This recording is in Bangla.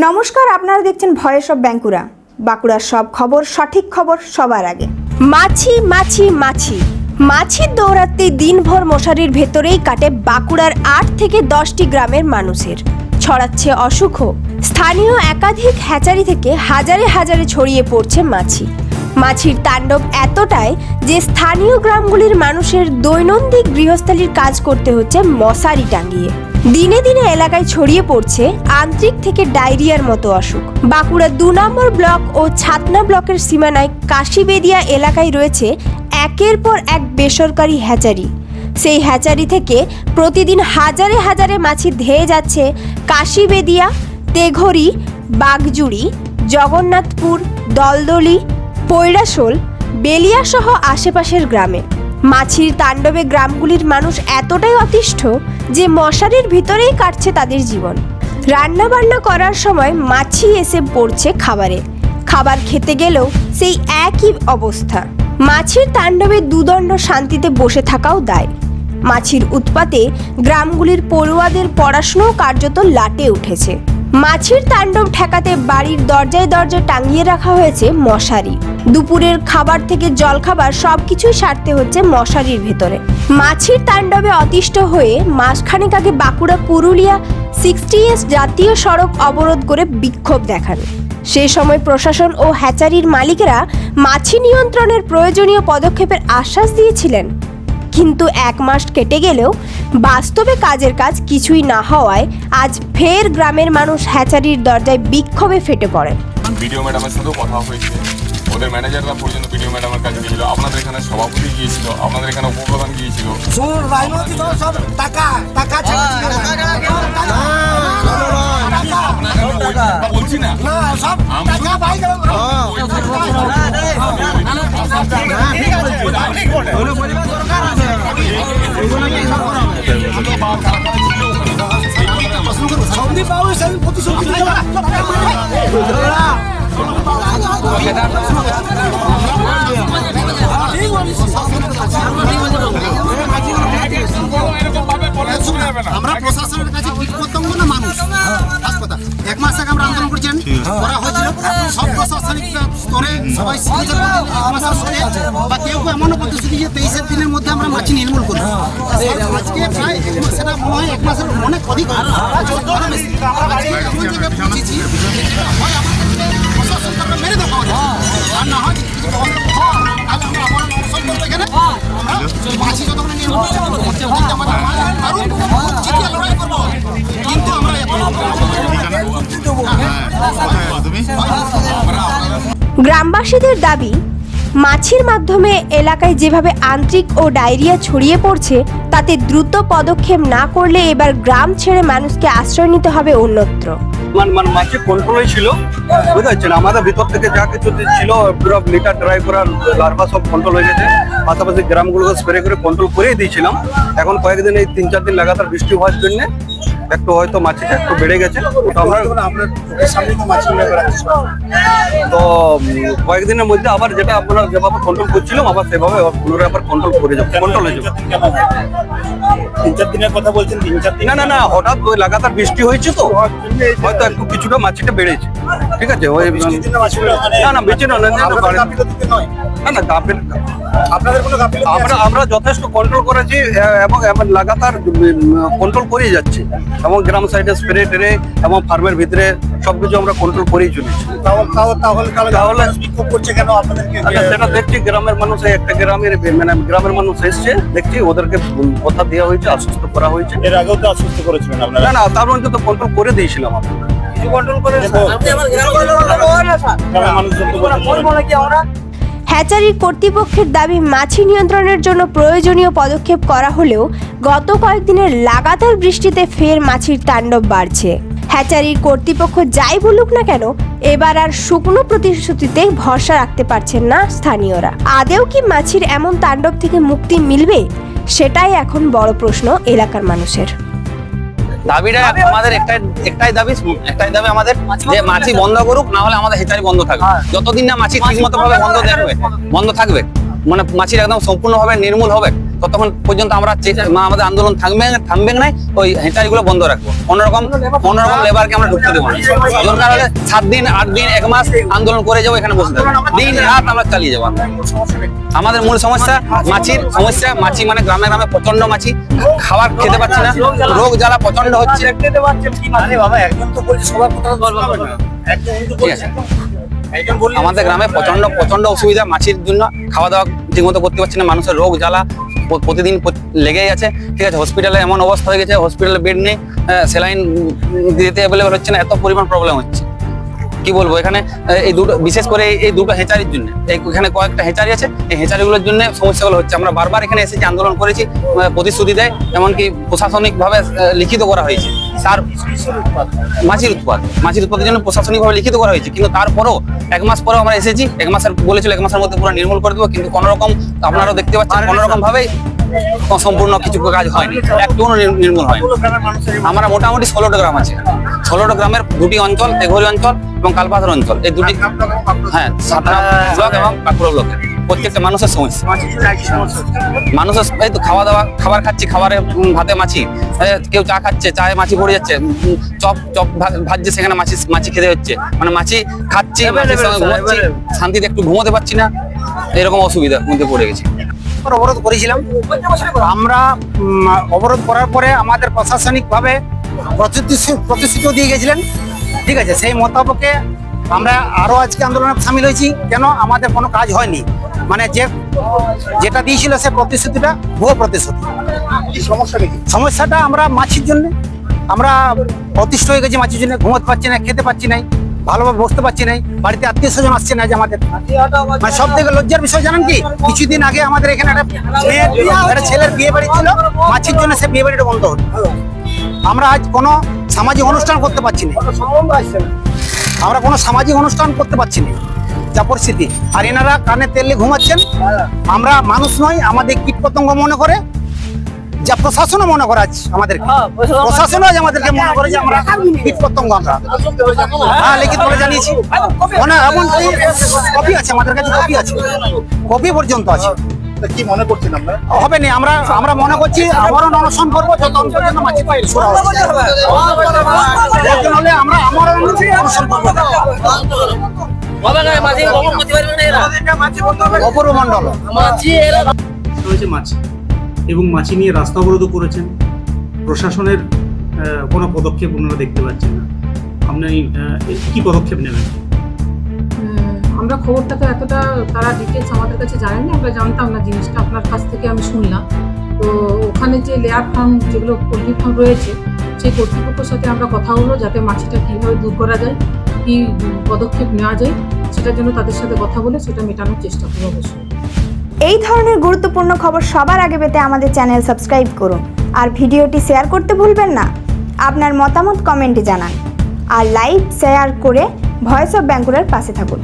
নমস্কার, আপনারা দেখছেন ভয়েস অফ বাঁকুড়া। বাঁকুড়ার সব খবর, সঠিক খবর সবার আগে। মাছি মাছি মাছি মাছির দৌরাত্মে দিনভর মশারির ভেতরেই কাটে বাঁকুড়ার 8 থেকে 10টি গ্রামের মানুষের। ছড়াচ্ছে অসুখও। স্থানীয় একাধিক হ্যাচারি থেকে হাজারে হাজারে ছড়িয়ে পড়ছে মাছি। মাছির তাণ্ডব এতটাই যে স্থানীয় গ্রামগুলির মানুষের দৈনন্দিন গৃহস্থালির কাজ করতে হচ্ছে মশারি টাঙিয়ে। দিনে দিনে এলাকায় ছড়িয়ে পড়ছে আন্ত্রিক থেকে ডায়রিয়ার মতো অসুখ। বাঁকুড়া 2 নম্বর ব্লক ও ছাতনা ব্লকের সীমানায় কাশিবেদিয়া এলাকায় রয়েছে একের পর এক বেসরকারি হ্যাচারি। সেই হ্যাচারি থেকে প্রতিদিন হাজারে হাজারে মাছি ধেয়ে যাচ্ছে কাশিবেদিয়া, তেঘরি, বাগজুড়ি, জগন্নাথপুর, দলদলি, পৈরাশোল, বেলিয়া সহ আশেপাশের গ্রামে। মাছির তাণ্ডবে গ্রামগুলির মানুষ এতটাই অতিষ্ঠ যে মশারির ভিতরেই কাটছে তাদের জীবন। রান্না বান্না করার সময় মাছি এসে পড়ছে খাবারে। খাবার খেতে গেলেও সেই একই অবস্থা। মাছির তাণ্ডবে দুদণ্ড শান্তিতে বসে থাকাও দায়। মাছির উৎপাতে গ্রামগুলির পড়ুয়াদের পড়াশোনাও কার্যত লাটে উঠেছে। মাছির তাণ্ডব ঠেকাতে বাড়ির দরজায় দরজায় টাঙিয়ে রাখা হয়েছে মশারি। দুপুরের খাবার থেকে জলখাবার সবকিছুই সারতে হচ্ছে মশারির ভেতরে। মাছির তাণ্ডবে অতিষ্ঠ হয়ে মাসখানেক আগে বাঁকুড়া পুরুলিয়া 60S জাতীয় সড়ক অবরোধ করে বিক্ষোভ দেখান। সে সময় প্রশাসন ও হ্যাচারির মালিকেরা মাছি নিয়ন্ত্রণের প্রয়োজনীয় পদক্ষেপের আশ্বাস দিয়েছিলেন, কিন্তু 1 মাস কেটে গেলেও বাস্তবে কাজের কাজ কিছুই না হওয়ায় আজ ফের গ্রামের মানুষ হ্যাচারির দরজায় বিক্ষোভে ফেটে পড়েন। ভিডিও ম্যাডামের সাথেও কথা হয়েছে, ওদের ম্যানেজাররা পর্যন্ত ভিডিও ম্যাডামের কাছে গিয়েছিল, আপনাদের এখানে সভাপতি গিয়েছিল, আপনাদের এখানে উপপ্রধান গিয়েছিল। বলছি না আমরা প্রশাসনের কাছে প্রত্যঙ্গ না মানুষ। কথা 1 মাস আগে আমরা আন্দোলন করছেন করা হয়েছিল, সব প্রশাসনিক স্তরে সবাই বা কেউ এমনও প্রতিশ্রুতি যে 23 দিনের মধ্যে আমরা মাছি নির্মূল করবো। আজকে প্রায় সেটা মনে হয় 1 মাসের অনেক অধিক পৌঁছেছি। প্রশাসন মেরে দেওয়া আর না হয় মাছি যতক্ষণ নির্মূল গ্রামবাসীদের দাবি, মাছির মাধ্যমে এলাকায় যেভাবে আন্ত্রিক ও ডায়রিয়া ছড়িয়ে পড়ছে তাতে দ্রুত পদক্ষেপ না করলে এবার গ্রাম ছেড়ে মানুষকে আশ্রয় নিতে হবে অন্যত্র। মাছি কন্ট্রোলই ছিল, বুঝতে পারছেন। আমাদের ভিতর থেকে যা কিছু ছিল পুরো মিটার ড্রাই করার লার্ভা সব কন্ট্রোল হয়ে গেছে। পাশাপাশি গ্রামগুলোকে স্প্রে করে কন্ট্রোল করেই দিয়েছিলাম। এখন কয়েকদিন এই 3-4 দিন লাগাতার বৃষ্টি হওয়ার জন্য একটু হয়তো মাছিটা একটু বেড়ে গেছে। তো কয়েকদিনের মধ্যে আবার যেটা আপনারা যেভাবে কন্ট্রোল করছিলাম আবার সেভাবে পুনরায় আবার কন্ট্রোল করে যাবো, কন্ট্রোল হয়ে যাবে। 3-4 দিনের কথা বলছেন? 3-4 দিন না, হঠাৎ ওই লাগাতার বৃষ্টি হয়েছে তো হয়তো একটু কিছুটা মাছিটা বেড়েছে। ঠিক আছে, ওই না বেঁচে না গাফিল আমরা যথেষ্ট কন্ট্রোল করেছি এবং লাগাতার কন্ট্রোল করেই যাচ্ছি এবং গ্রাম সাইডে স্প্রে টেরে এবং ফার্মের ভিতরে সবকিছু আমরা কন্ট্রোল করেই চলেছি। তাহলে বিক্ষোভ করছে কেন আপনাদেরকে? সেটা দেখছি গ্রামের মানুষ, একটা গ্রামের মানুষ এসছে, দেখছি ওদেরকে কথা দেওয়া হয়েছে, আশ্বস্ত করা হয়েছে। এর আগেও তো আশ্বস্ত করেছিলেন আপনারা? না, তার মধ্যে তো কন্ট্রোল করে দিয়েছিলাম আমরা। কন্ট্রোল করে হ্যাচারির কর্তৃপক্ষের দাবি, মাছি নিয়ন্ত্রণের জন্য প্রয়োজনীয় পদক্ষেপ করা হলেও গত কয়েকদিনের লাগাতার বৃষ্টিতে ফের মাছির তাণ্ডব বাড়ছে। হ্যাচারির কর্তৃপক্ষ যাই বলুক না কেন, এবার আর শুকনো প্রতিশ্রুতিতে ভরসা রাখতে পারছেন না স্থানীয়রা। আদেও কি মাছির এমন তাণ্ডব থেকে মুক্তি মিলবে, সেটাই এখন বড় প্রশ্ন এলাকার মানুষের। দাবিটা আমাদের একটাই দাবি আমাদের যে মাছি বন্ধ করুক, না হলে আমাদের হ্যাচারি বন্ধ থাকবে। যতদিন না মাছি ঠিক মতো ভাবে বন্ধ থাকবে, মানে মাছির একদম সম্পূর্ণভাবে নির্মূল হবে, ততক্ষণ পর্যন্ত আমরা আমাদের আন্দোলন থামবে না, ওই হেঁচারিগুলো বন্ধ রাখবো। কোনোরকম লেবারকে আমরা ঢুকতে দেবো না। দরকার হলে 7 দিন 8 দিন 1 মাস আন্দোলন করে যাবো, এখানে বসে থাকবো, দিন রাত আমরা চালিয়ে যাবো। আমাদের মূল সমস্যা মাছির সমস্যা। মাছি মানে গ্রামে গ্রামে প্রচন্ড মাছি, খাবার খেতে পাচ্ছি না, রোগ জ্বালা প্রচন্ড হচ্ছে। বাবা একজন তো বলছে সবার কথা বলবো না, একজন কিন্তু ঠিক আছে, বলছে আমাদের গ্রামে প্রচন্ড অসুবিধা মাছির জন্য। খাওয়া দাওয়া ঠিকমতো করতে পারছি না, মানুষের রোগ জ্বালা প্রতিদিন লেগেই আছে। ঠিক আছে, হসপিটালে এমন অবস্থা হয়ে গেছে, হসপিটালে বেড নেই, স্যালাইন দিতে অ্যাভেলেবল হচ্ছে না, এত পরিমাণ প্রবলেম হচ্ছে। কি বলবো, এখানে এই দুটো, বিশেষ করে এই দুটো হেঁচারির জন্য, এখানে কয়েকটা হেঁচারি আছে, এই হেঁচারিগুলোর জন্য সমস্যাগুলো হচ্ছে। আমরা বারবার এখানে এসেছি, আন্দোলন করেছি, প্রতিশ্রুতি দেয়, এমনকি প্রশাসনিকভাবে লিখিত করা হয়েছে তার মাছির উৎপাদের জন্য প্রশাসনিকভাবে লিখিত করা হয়েছে। কিন্তু তারপরেও 1 মাস পরেও আমরা এসেছি, 1 মাসের বলেছিল 1 মাসের মধ্যে পুরো নির্মূল করে দেবো, কিন্তু কোনো রকম, আপনারাও দেখতে পাচ্ছেন, কোনো রকম ভাবেই সম্পূর্ণ কিছু কাজ হয়নি, একটুও নির্মূল হয়নি। আমরা মোটামুটি 16টা গ্রাম আছে, 16টা গ্রামের 2টি অঞ্চল, তেঘরি অঞ্চল এবং কালপাথর অঞ্চল, এই দুটি, হ্যাঁ, সাতরা ব্লক এবং বাঁকুড়া ব্লকের প্রত্যেকটা মানুষের সমস্যা। মানুষের এই তো খাবার খাচ্ছি, খাবারে ভাতে মাছি, কেউ চা খাচ্ছে, চায়ে মাছি পড়ে যাচ্ছে, চপ ভাজছে, সেখানে মাছি খেতে হচ্ছে, মানে মাছি খাচ্ছি, মাছির সঙ্গে ঘুমাচ্ছি, শান্তিতে একটু ঘুমোতে পারছি না, এরকম অসুবিধার মধ্যে পড়ে গেছি। অবরোধ করেছিলাম আমরা। অবরোধ করার পরে আমাদের প্রশাসনিকভাবে প্রতিশ্রুতি দিয়ে গেছিলেন। ঠিক আছে, সেই মোতাবেকে আমরা আরো আজকে আন্দোলনে সামিল হয়েছি। কেন আমাদের কোনো কাজ হয়নি, মানে যেটা দিয়েছিল সে প্রতিশ্রুতিটা ভুয়ো প্রতিশ্রুতি। সমস্যাটা আমরা মাছির জন্য আমরা অতিষ্ঠ হয়ে গেছি, মাছির জন্য ঘুমোতে পারছি না, খেতে পারছি না, ভালোভাবে বসতে পারছি না, বাড়িতে আত্মীয় স্বজন আসছে না। যে আমাদের মানে সব থেকে লজ্জার বিষয় জানেন কি, কিছুদিন আগে আমাদের এখানে একটা ছেলের বিয়ে বাড়ি ছিল, মাছির জন্য সে বিয়ে বাড়িটা বন্ধ হলো। আমরা আজ কোনো সামাজিক অনুষ্ঠান করতে পারছি না, আমরা কোনো সামাজিক অনুষ্ঠান করতে পারছি না, যা পরিস্থিতি। আর এনারা কানে তেলে ঘুমাচ্ছেন। আমরা মানুষ নয়, আমাদের কীট পতঙ্গ মনে করে, যা প্রশাসনও মনে করে আজ আমাদেরকে, প্রশাসনও আজ আমাদেরকে মনে করে যে আমরা কীট পতঙ্গ। আমরা হ্যাঁ লিখিত বলে জানিয়েছি, মনে এমনকি কপি আছে আমাদের কাছে, কপি আছে, কপি পর্যন্ত আছে। কি মনে করছেন আমরা? হবে না, আমরা মনে করছি আমরণ অনশন করবো যত পর্যন্ত মাছি পাই হলে আমরা আমরণ অনশন করবো। অপূর্ব মন্ডল হয়েছে মাছি এবং মাছি নিয়ে রাস্তা অবরোধ করেছেন, প্রশাসনের কোনো পদক্ষেপ ওনারা দেখতে পাচ্ছেন না। আপনি কি পদক্ষেপ নেবেন? আমরা খবরটাকে এতটা তারা ডিটেলস আমাদের কাছে জানেনি, আমরা জানতাম না জিনিসটা, আপনার কাছ থেকে আমি শুনলাম। তো ওখানে যে লেয়ার ফার্ম, যেগুলো পোলট্রি ফার্ম রয়েছে, সেই কর্তৃপক্ষের সাথে আমরা কথা হলো যাতে মাছিটা কীভাবে দূর করা যায়, কী পদক্ষেপ নেওয়া যায়, সেটার জন্য তাদের সাথে কথা বলে সেটা মেটানোর চেষ্টা করবো অবশ্যই। এই ধরনের গুরুত্বপূর্ণ খবর সবার আগে পেতে আমাদের চ্যানেল সাবস্ক্রাইব করুন, আর ভিডিওটি শেয়ার করতে ভুলবেন না। আপনার মতামত কমেন্টে জানান, আর লাইক শেয়ার করে ভয়েস অফ বাঁকুড়ার পাশে থাকুন।